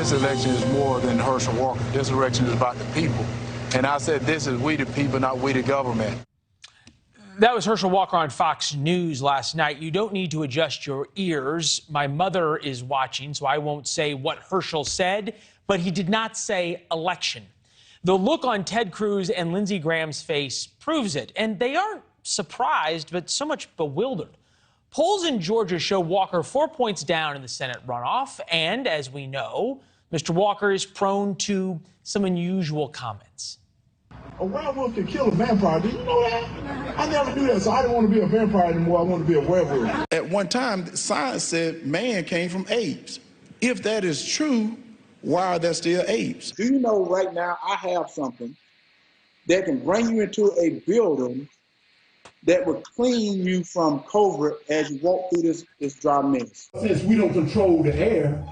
this election is more than Herschel Walker. This election is about the people. And I said, this is we the people, not we the government. That was Herschel Walker on Fox News last night. You don't need to adjust your ears. My mother is watching, so I won't say what Herschel said, but he did not say election. The look on Ted Cruz and Lindsey Graham's face proves it, and they aren't surprised, but so much bewildered. Polls in Georgia show Walker 4 points down in the Senate runoff, and as we know, Mr. Walker is prone to some unusual comments. A werewolf can kill a vampire. Did you know that? I never knew that, so I didn't want to be a vampire anymore. I want to be a werewolf. At one time, science said man came from apes. If that is true, why are there still apes? Do you know right now I have something that can bring you into a building that will clean you from COVID as you walk through this dry mess? Since we don't control the air,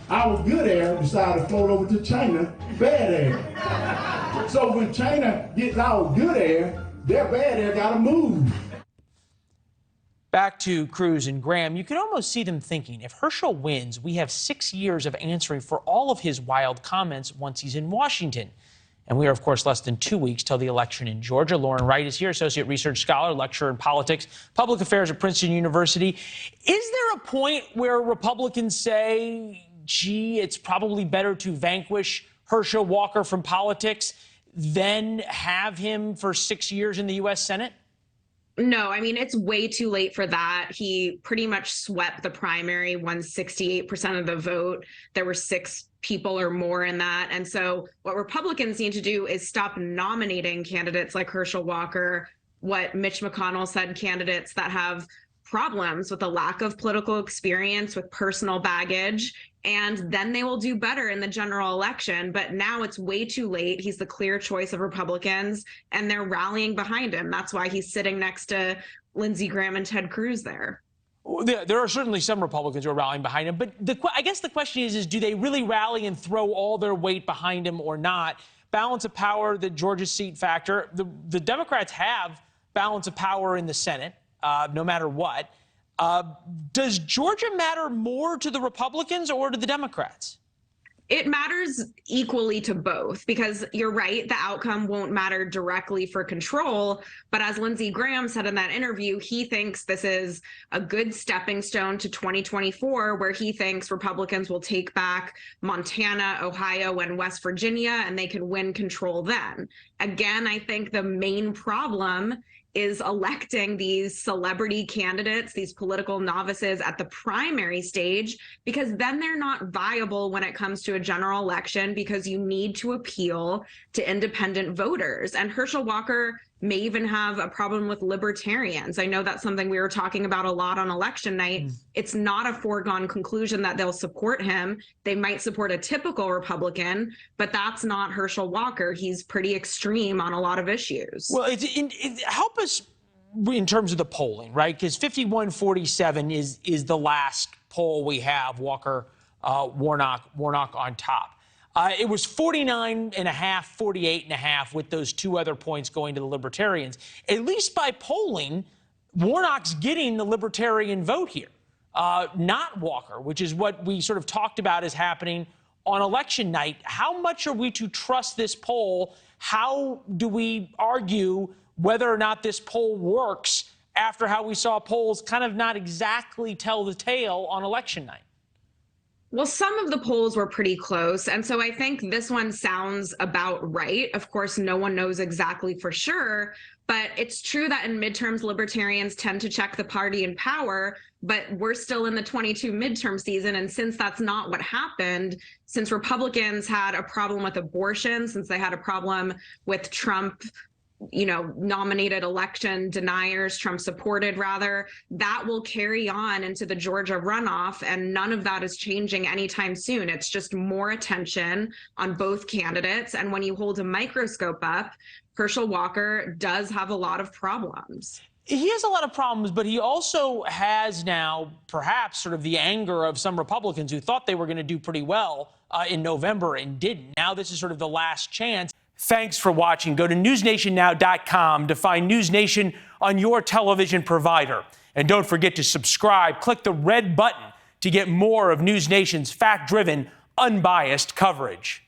our good air decided to float over to China, bad air. So when China gets our good air, their bad air gotta move. Back to Cruz and Graham, you can almost see them thinking, if Herschel wins, we have 6 years of answering for all of his wild comments once he's in Washington. And we are, of course, less than 2 weeks till the election in Georgia. Lauren Wright is here, associate research scholar, lecturer in politics, public affairs at Princeton University. Is there a point where Republicans say, gee, it's probably better to vanquish Herschel Walker from politics than have him for 6 years in the U.S. Senate? No, I mean, it's way too late for that. He pretty much swept the primary, won 68% of the vote. There were 6 people or more in that. And so what Republicans need to do is stop nominating candidates like Herschel Walker, what Mitch McConnell said, candidates that have problems with a lack of political experience, with personal baggage, and then they will do better in the general election. But now it's way too late. He's the clear choice of Republicans, and they're rallying behind him. That's why he's sitting next to Lindsey Graham and Ted Cruz there. There are certainly some Republicans who are rallying behind him, but I guess the question is do they really rally and throw all their weight behind him or not? Balance of power, the Georgia seat factor. The Democrats have balance of power in the Senate, no matter what. Does Georgia matter more to the Republicans or to the Democrats? It matters equally to both, because you're right, the outcome won't matter directly for control. But as Lindsey Graham said in that interview, he thinks this is a good stepping stone to 2024, where he thinks Republicans will take back Montana, Ohio, and West Virginia, and they can win control then. Again, I think the main problem is electing these celebrity candidates, these political novices at the primary stage, because then they're not viable when it comes to a general election, because you need to appeal to independent voters. And Herschel Walker may even have a problem with libertarians. I know that's something we were talking about a lot on election night. It's not a foregone conclusion that they'll support him. They might support a typical Republican, but that's not Herschel Walker. He's pretty extreme on a lot of issues. Well, help us in terms of the polling, right? Because 51-47 is the last poll we have, Walker, Warnock on top. It was 49.5, 48.5 with those 2 other points going to the Libertarians. At least by polling, Warnock's getting the Libertarian vote here, not Walker, which is what we sort of talked about as happening on election night. How much are we to trust this poll? How do we argue whether or not this poll works after how we saw polls kind of not exactly tell the tale on election night? Well, some of the polls were pretty close, and so I think this one sounds about right. Of course, no one knows exactly for sure, but it's true that in midterms, libertarians tend to check the party in power, but we're still in the 22 midterm season, and since that's not what happened, since Republicans had a problem with abortion, since they had a problem with Trump nominated election deniers, Trump supported rather, that will carry on into the Georgia runoff, and none of that is changing anytime soon. It's just more attention on both candidates. And when you hold a microscope up, Herschel Walker does have a lot of problems. He has a lot of problems, but he also has now perhaps sort of the anger of some Republicans who thought they were going to do pretty well in November and didn't. Now this is sort of the last chance. Thanks for watching. Go to newsnationnow.com to find NewsNation on your television provider. And don't forget to subscribe. Click the red button to get more of NewsNation's fact-driven, unbiased coverage.